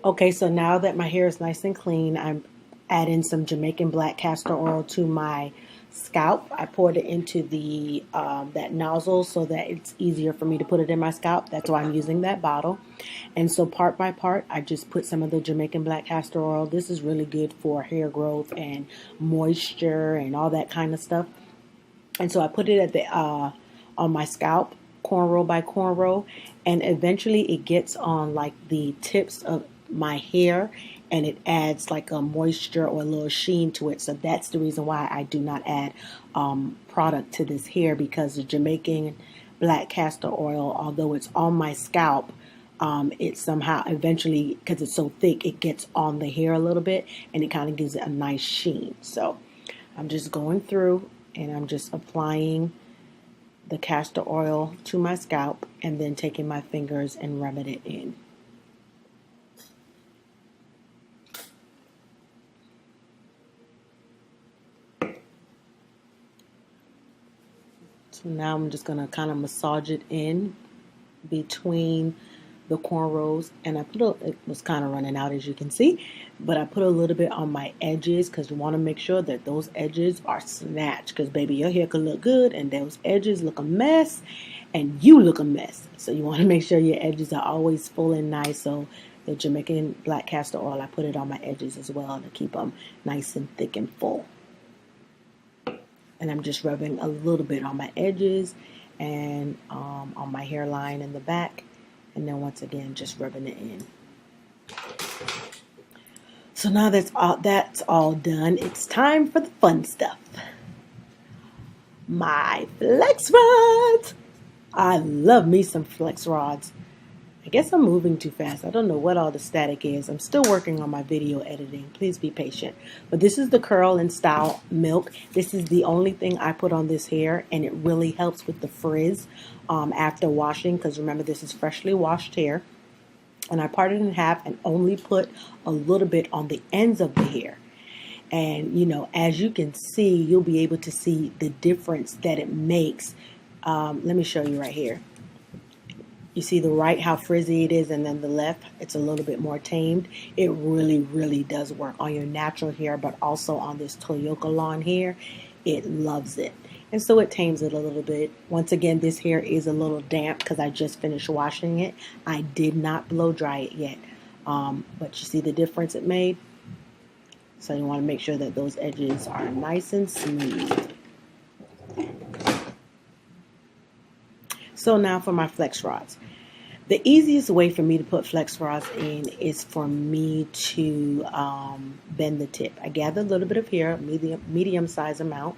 Okay, so now that my hair is nice and clean, I'm adding some Jamaican Black Castor Oil to my scalp. I poured it into the that nozzle so that it's easier for me to put it in my scalp. That's why I'm using that bottle. And so part by part, I just put some of the Jamaican Black Castor Oil. This is really good for hair growth and moisture and all that kind of stuff. And so I put it at the on my scalp, cornrow by cornrow, and eventually it gets on like the tips of my hair, and it adds like a moisture or a little sheen to it. So that's the reason why I do not add product to this hair, because the Jamaican Black Castor Oil, although it's on my scalp, it somehow eventually, because it's so thick, it gets on the hair a little bit and it kind of gives it a nice sheen. So I'm just going through and I'm just applying the castor oil to my scalp and then taking my fingers and rubbing it in. So now I'm just going to kind of massage it in between the cornrows, and it was kind of running out, as you can see, but I put a little bit on my edges because you want to make sure that those edges are snatched, because baby, your hair could look good and those edges look a mess and you look a mess. So you want to make sure your edges are always full and nice. So the Jamaican Black Castor Oil, I put it on my edges as well to keep them nice and thick and full. And I'm just rubbing a little bit on my edges and on my hairline in the back. And then once again, just rubbing it in. So now that's all done. It's time for the fun stuff. My flex rods. I love me some flex rods. I guess I'm moving too fast. I don't know what all the static is. I'm still working on my video editing. Please be patient. But this is the Curl and Style Milk. This is the only thing I put on this hair, and it really helps with the frizz after washing, because remember, this is freshly washed hair. And I parted it in half and only put a little bit on the ends of the hair. And, you know, as you can see, you'll be able to see the difference that it makes. Let me show you right here. You see the right, how frizzy it is, and then the left, it's a little bit more tamed. It really, really does work on your natural hair, but also on this toyokalon hair. It loves it. And so it tames it a little bit. Once again, this hair is a little damp because I just finished washing it. I did not blow dry it yet. But you see the difference it made? So you want to make sure that those edges are nice and smooth. So now for my flex rods. The easiest way for me to put flex rods in is for me to bend the tip. I gather a little bit of hair, medium size amount,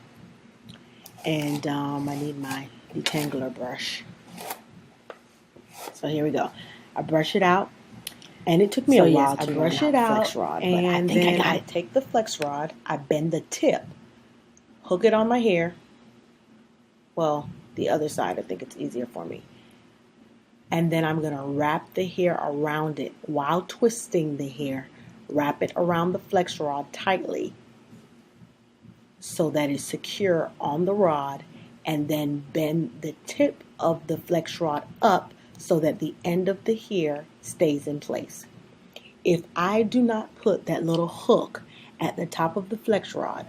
and I need my detangler brush. So here we go. I brush it out, and it took me a while to brush it out. Flex rod, and then I take the flex rod, I bend the tip, hook it on my hair. Well, the other side, I think it's easier for me. And then I'm going to wrap the hair around it while twisting the hair. Wrap it around the flex rod tightly so that it's secure on the rod, and then bend the tip of the flex rod up so that the end of the hair stays in place. If I do not put that little hook at the top of the flex rod,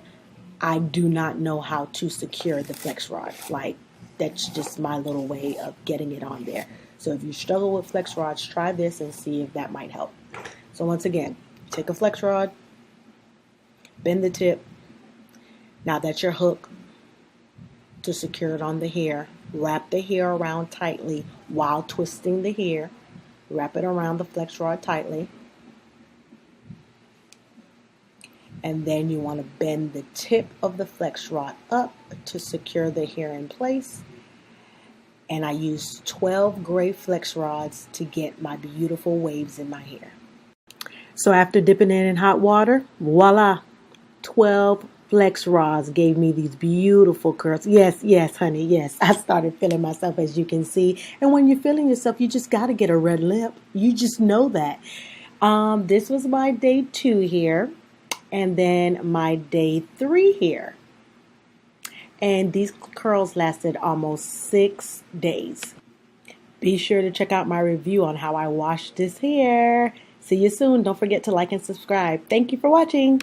I do not know how to secure the flex rod. Like, that's just my little way of getting it on there. So if you struggle with flex rods, try this and see if that might help. So once again, take a flex rod, bend the tip. Now that's your hook to secure it on the hair. Wrap the hair around tightly while twisting the hair. Wrap it around the flex rod tightly. And then you want to bend the tip of the flex rod up to secure the hair in place. And I use 12 gray flex rods to get my beautiful waves in my hair. So after dipping it in hot water, voila, 12 flex rods gave me these beautiful curls. Yes, honey, yes. I started feeling myself, as you can see. And when you're feeling yourself, you just got to get a red lip. You just know that. This was my day 2 here. And then my day 3 here. And these curls lasted almost 6 days. Be sure to check out my review on how I washed this hair. See you soon. Don't forget to like and subscribe. Thank you for watching.